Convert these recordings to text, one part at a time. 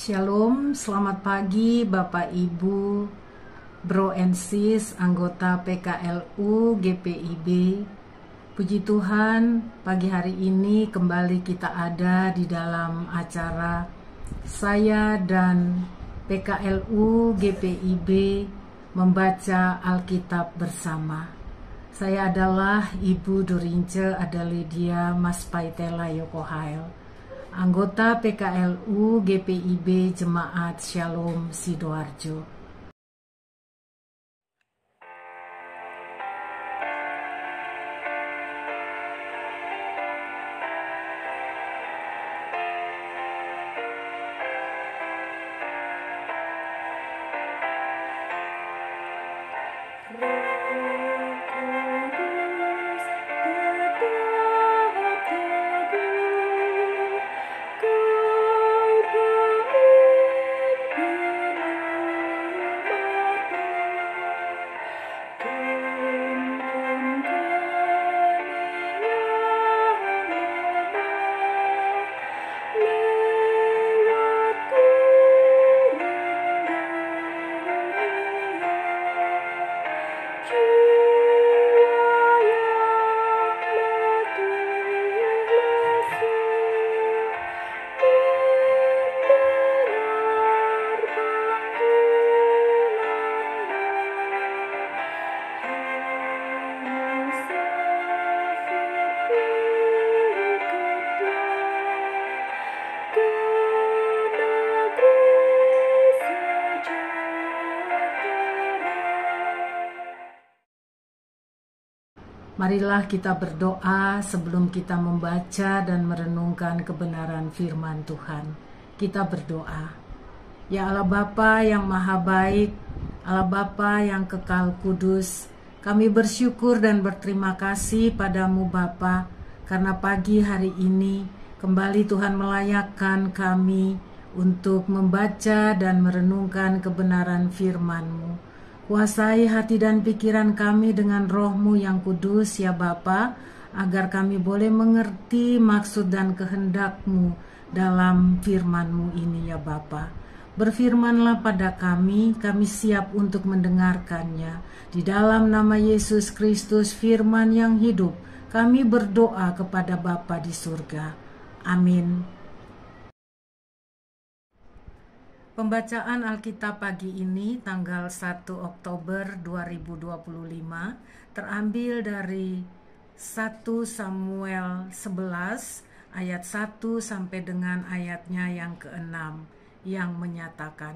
Shalom, selamat pagi Bapak Ibu, Bro and Sis, anggota PKLU GPIB. Puji Tuhan, pagi hari ini kembali kita ada di dalam acara saya dan PKLU GPIB membaca Alkitab bersama. Saya adalah Ibu Dorince Adalidia Maspaitela Yokohail, anggota PKLU GPIB Jemaat Shalom Sidoarjo. Marilah kita berdoa sebelum kita membaca dan merenungkan kebenaran firman Tuhan. Kita berdoa. Ya Allah Bapa yang maha baik, Allah Bapa yang kekal kudus, kami bersyukur dan berterima kasih padamu Bapa, karena pagi hari ini kembali Tuhan melayakkan kami untuk membaca dan merenungkan kebenaran firman-Mu. Kuasai hati dan pikiran kami dengan roh-Mu yang kudus ya Bapa, agar kami boleh mengerti maksud dan kehendak-Mu dalam firman-Mu ini ya Bapa. Berfirmanlah pada kami siap untuk mendengarkannya. Di dalam nama Yesus Kristus firman yang hidup, kami berdoa kepada Bapa di surga. Amin. Pembacaan Alkitab pagi ini tanggal 1 Oktober 2025 terambil dari 1 Samuel 11 ayat 1 sampai dengan ayatnya yang ke-6 yang menyatakan,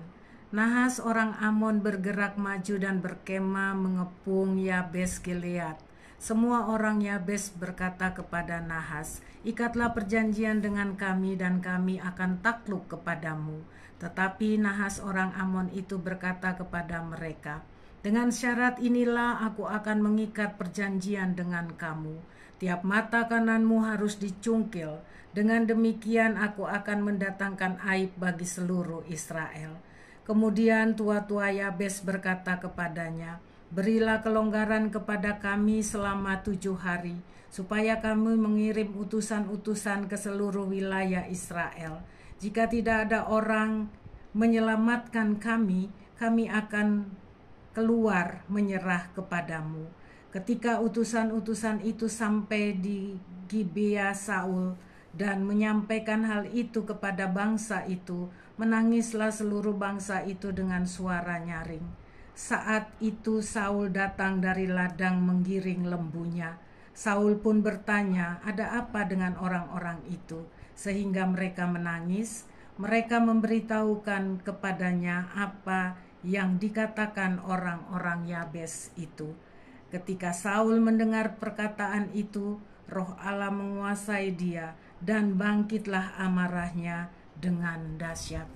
Nahas orang Amon bergerak maju dan berkemah mengepung Yabes Gilead. Semua orang Yabes berkata kepada Nahas, ikatlah perjanjian dengan kami dan kami akan takluk kepadamu. Tetapi Nahas orang Amon itu berkata kepada mereka, dengan syarat inilah aku akan mengikat perjanjian dengan kamu. Tiap mata kananmu harus dicungkil. Dengan demikian aku akan mendatangkan aib bagi seluruh Israel. Kemudian tua-tua Yabes berkata kepadanya, berilah kelonggaran kepada kami selama 7 hari, supaya kami mengirim utusan-utusan ke seluruh wilayah Israel. Jika tidak ada orang menyelamatkan kami akan keluar menyerah kepadamu. Ketika utusan-utusan itu sampai di Gibea Saul dan menyampaikan hal itu kepada bangsa itu, menangislah seluruh bangsa itu dengan suara nyaring. Saat itu Saul datang dari ladang menggiring lembunya. Saul pun bertanya, ada apa dengan orang-orang itu? Sehingga mereka menangis. Mereka memberitahukan kepadanya apa yang dikatakan orang-orang Yabes itu. Ketika Saul mendengar perkataan itu, Roh Allah menguasai dia dan bangkitlah amarahnya dengan dahsyat.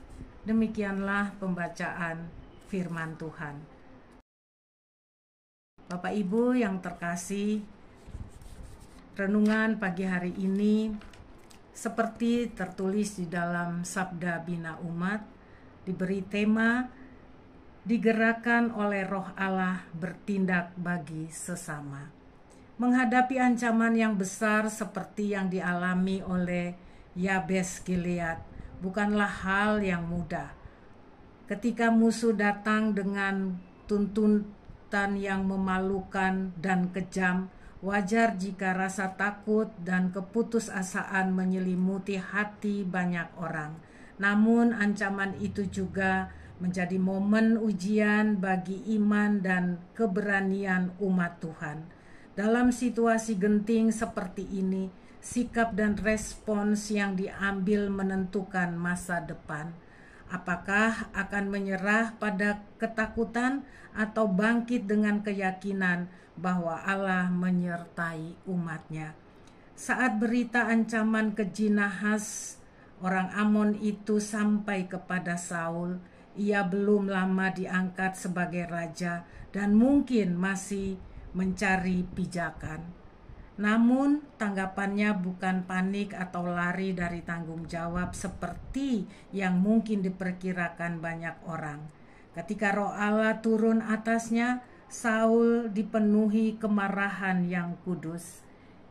Demikianlah pembacaan firman Tuhan. Bapak Ibu yang terkasih, renungan pagi hari ini seperti tertulis di dalam Sabda Bina Umat, diberi tema digerakkan oleh Roh Allah bertindak bagi sesama. Menghadapi ancaman yang besar seperti yang dialami oleh Yabes Gilead, bukanlah hal yang mudah. Ketika musuh datang dengan tuntutan yang memalukan dan kejam, wajar jika rasa takut dan keputusasaan menyelimuti hati banyak orang. Namun ancaman itu juga menjadi momen ujian bagi iman dan keberanian umat Tuhan. Dalam situasi genting seperti ini, sikap dan respons yang diambil menentukan masa depan. Apakah akan menyerah pada ketakutan atau bangkit dengan keyakinan bahwa Allah menyertai umatnya? Saat berita ancaman keji nahas orang Amon itu sampai kepada Saul, ia belum lama diangkat sebagai raja dan mungkin masih mencari pijakan. Namun tanggapannya bukan panik atau lari dari tanggung jawab seperti yang mungkin diperkirakan banyak orang. Ketika Roh Allah turun atasnya, Saul dipenuhi kemarahan yang kudus.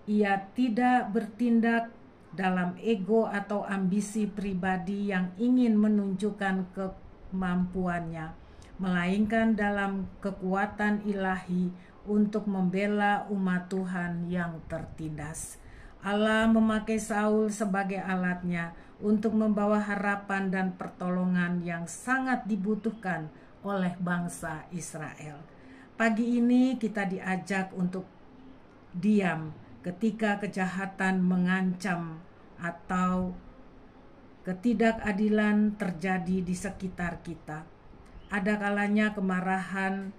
Ia tidak bertindak dalam ego atau ambisi pribadi yang ingin menunjukkan kemampuannya, melainkan dalam kekuatan ilahi untuk membela umat Tuhan yang tertindas. Allah memakai Saul sebagai alatnya untuk membawa harapan dan pertolongan yang sangat dibutuhkan oleh bangsa Israel. Pagi ini kita diajak untuk diam ketika kejahatan mengancam atau ketidakadilan terjadi di sekitar kita. Ada kalanya kemarahan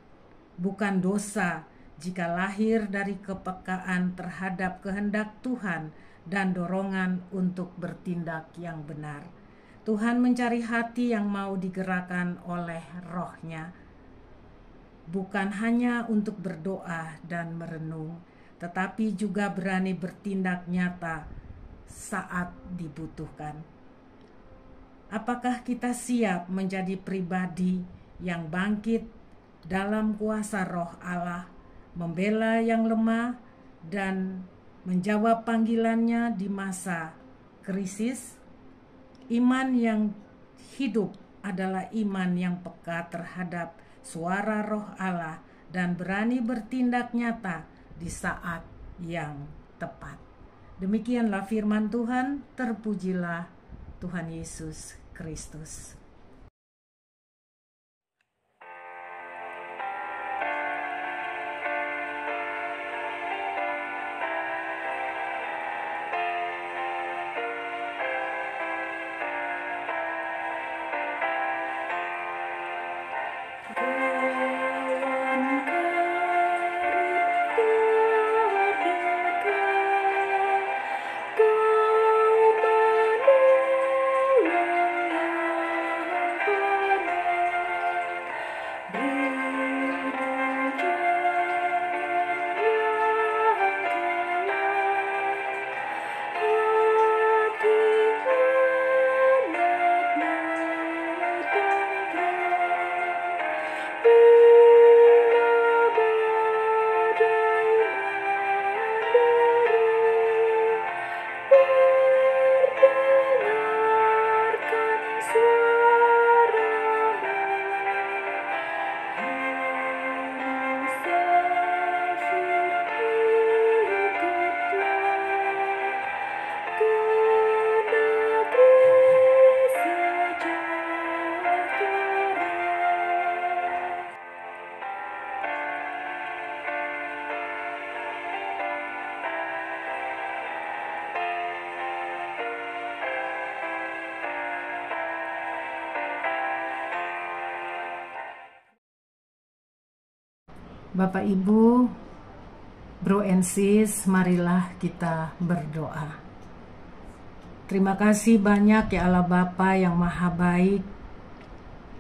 bukan dosa jika lahir dari kepekaan terhadap kehendak Tuhan dan dorongan untuk bertindak yang benar. Tuhan mencari hati yang mau digerakkan oleh Roh-Nya, bukan hanya untuk berdoa dan merenung, tetapi juga berani bertindak nyata saat dibutuhkan. Apakah kita siap menjadi pribadi yang bangkit dalam kuasa Roh Allah, membela yang lemah dan menjawab panggilannya di masa krisis? Iman yang hidup adalah iman yang peka terhadap suara Roh Allah dan berani bertindak nyata di saat yang tepat. Demikianlah firman Tuhan. Terpujilah Tuhan Yesus Kristus. Bapak Ibu, Bro and Sis, marilah kita berdoa. Terima kasih banyak ya Allah Bapa yang maha baik,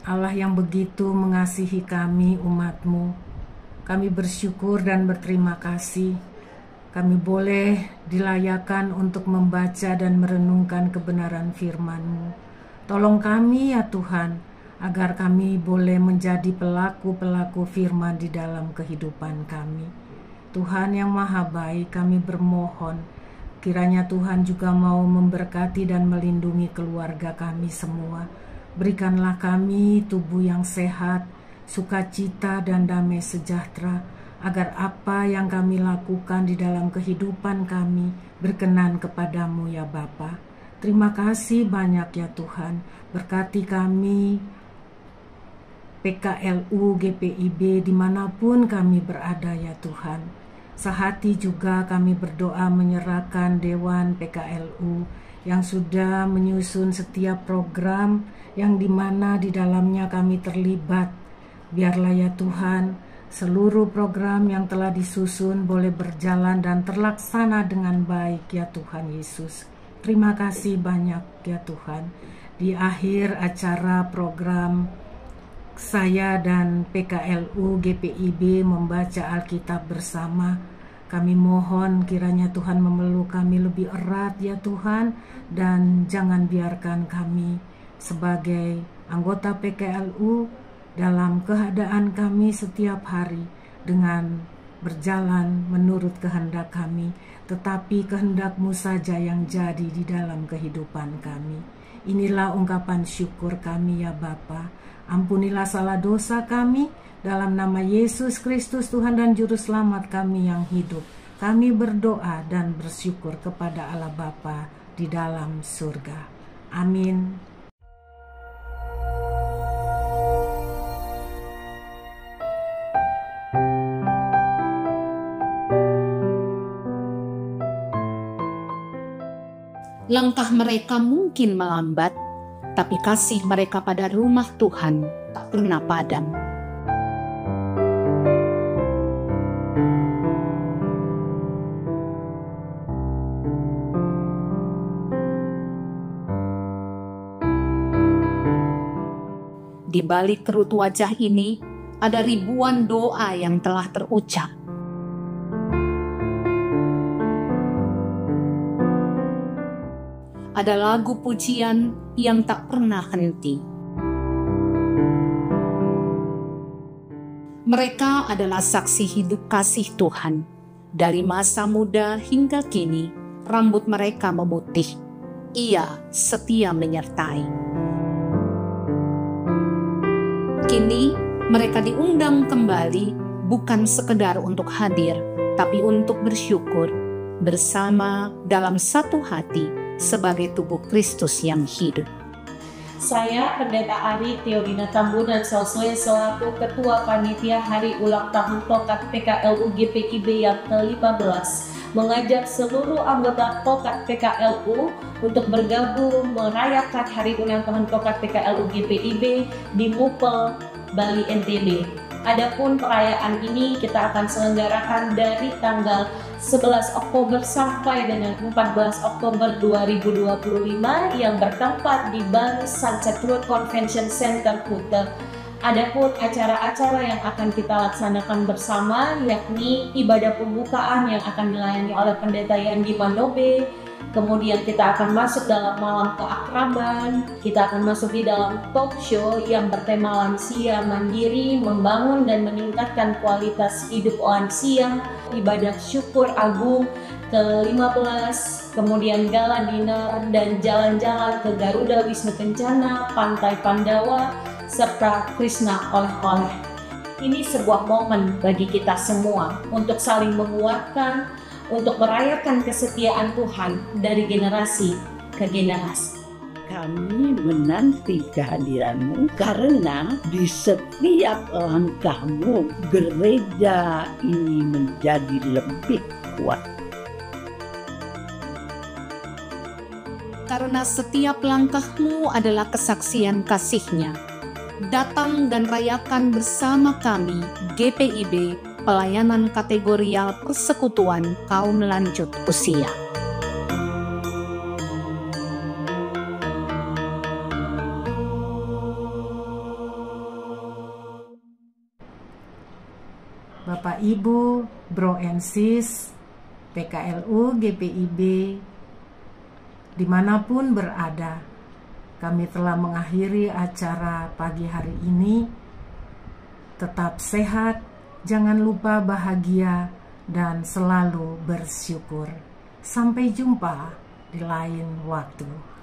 Allah yang begitu mengasihi kami umat-Mu. Kami bersyukur dan berterima kasih kami boleh dilayakan untuk membaca dan merenungkan kebenaran firman-Mu. Tolong kami ya Tuhan, agar kami boleh menjadi pelaku-pelaku firman di dalam kehidupan kami. Tuhan yang maha baik, kami bermohon, Kiranya Tuhan juga mau memberkati dan melindungi keluarga kami semua. Berikanlah kami tubuh yang sehat, sukacita dan damai sejahtera, agar apa yang kami lakukan di dalam kehidupan kami berkenan kepadamu ya Bapa. Terima kasih banyak ya Tuhan. Berkati kami PKLU GPIB dimanapun kami berada ya Tuhan. Sehati juga kami berdoa menyerahkan Dewan PKLU yang sudah menyusun setiap program yang dimana di dalamnya kami terlibat. Biarlah ya Tuhan, seluruh program yang telah disusun boleh berjalan dan terlaksana dengan baik ya Tuhan Yesus. Terima kasih banyak ya Tuhan. Di akhir acara program, saya dan PKLU GPIB membaca Alkitab bersama. Kami mohon kiranya Tuhan memeluk kami lebih erat ya Tuhan, dan jangan biarkan kami sebagai anggota PKLU dalam keadaan kami setiap hari dengan berjalan menurut kehendak kami, tetapi kehendak-Mu saja yang jadi di dalam kehidupan kami. Inilah ungkapan syukur kami ya Bapa. Ampunilah salah dosa kami, dalam nama Yesus Kristus Tuhan dan Juru Selamat kami yang hidup. Kami berdoa dan bersyukur kepada Allah Bapa di dalam surga. Amin. Langkah mereka mungkin melambat, tapi kasih mereka pada rumah Tuhan tak pernah padam. Di balik kerut wajah ini, ada ribuan doa yang telah terucap. Ada lagu pujian yang tak pernah henti. Mereka adalah saksi hidup kasih Tuhan. Dari masa muda hingga kini, rambut mereka memutih. Ia setia menyertai. Kini, mereka diundang kembali bukan sekedar untuk hadir, tapi untuk bersyukur bersama dalam satu hati sebagai tubuh Kristus yang hidup. Saya Pendeta Ari Theodina Tambunan Salsoe selaku Ketua Panitia Hari Ulang Tahun Tokat PKLU GPIB yang ke-15 mengajak seluruh anggota Tokat PKLU untuk bergabung merayakan Hari Ulang Tahun Tokat PKLU GPIB di Mupel, Bali NTB. Adapun perayaan ini kita akan selenggarakan dari tanggal 11 Oktober sampai dengan 14 Oktober 2025 yang bertempat di Bali Sunset Road Convention Center Kuta. Adapun acara-acara yang akan kita laksanakan bersama yakni ibadah pembukaan yang akan dilayani oleh Pendeta Yandi Mandobe. Kemudian kita akan masuk dalam malam keakraban, kita akan masuk di dalam talk show yang bertema lansia mandiri, membangun dan meningkatkan kualitas hidup lansia, ibadah syukur agung ke-15, kemudian gala dinner dan jalan-jalan ke Garuda Wisnu Kencana, Pantai Pandawa, serta Krishna oleh-oleh. Ini sebuah momen bagi kita semua untuk saling menguatkan, untuk merayakan kesetiaan Tuhan dari generasi ke generasi. Kami menanti kehadiranmu karena di setiap langkahmu gereja ini menjadi lebih kuat. Karena setiap langkahmu adalah kesaksian kasih-Nya. Datang dan rayakan bersama kami GPIB Pelayanan Kategorial Persekutuan Kaum Lanjut Usia. Bapak Ibu, Bro and Sis, PKLU GPIB, dimanapun berada, kami telah mengakhiri acara pagi hari ini. Tetap sehat, jangan lupa bahagia, dan selalu bersyukur. Sampai jumpa di lain waktu.